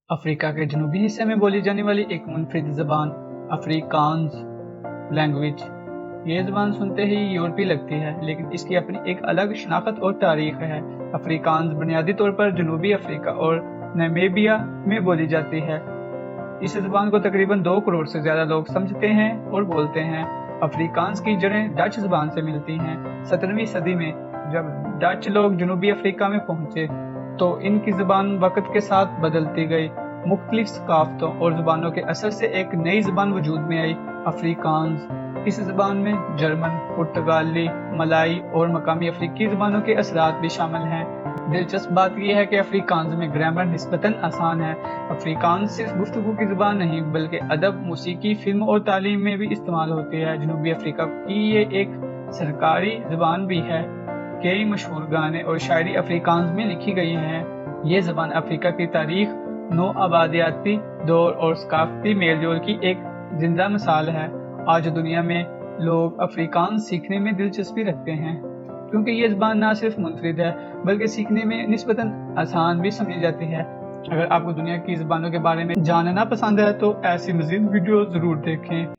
Africa के जनूबी हिस्से में बोली जाने वाली एक मुनफरिद ज़बान अफ्रीकान्स लैंग्वेज। ये ज़बान सुनते ही यूरोपी लगती है, लेकिन इसकी अपनी एक अलग शनाख्त और तारीख है। अफ्रीकान्स बुनियादी तौर पर जनूबी अफ्रीका और नामीबिया में बोली जाती है। इस ज़बान को तकरीबन 2 करोड़ से ज़्यादा लोग समझते हैं और बोलते हैं। अफ्रीकान्स की जड़ें डच ज़बान से मिलती हैं। 17वीं सदी में जब डच लोग जनूबी अफ्रीका में पहुंचे तो इनकी ज़बान वक्त के साथ बदलती गई। मुख्तलिफ सकाफ़तों और ज़बानों के असर से एक नई ज़बान वजूद में आई, अफ्रीकान्स। इस ज़बान में जर्मन, पुर्तगाली, मलाई और मकामी अफ्रीकी ज़बानों के असरात भी शामिल हैं। दिलचस्प बात यह है कि अफ्रीकान्स में ग्रामर निस्बतन आसान है। अफ्रीकान्स सिर्फ गुफ्तगू की ज़बान नहीं बल्कि अदब, मौसीकी, फिल्म और तालीम में भी इस्तेमाल होती है। जनूबी अफ्रीका की ये एक सरकारी ज़बान भी है। कई मशहूर गाने और शायरी अफ्रीकान्स में लिखी गई हैं। ये ज़बान अफ्रीका की तारीख, नौ आबादियाती दौर और सकाफती मेलजोल की एक जिंदा मिसाल है। आज दुनिया में लोग अफ्रीकान्स सीखने में दिलचस्पी रखते हैं क्योंकि ये ज़बान ना सिर्फ मुनफरिद है बल्कि सीखने में निस्बतन आसान भी समझी जाती है। अगर आपको दुनिया की ज़बानों के बारे में जानना पसंद है तो ऐसी मज़ीद वीडियो ज़रूर देखें।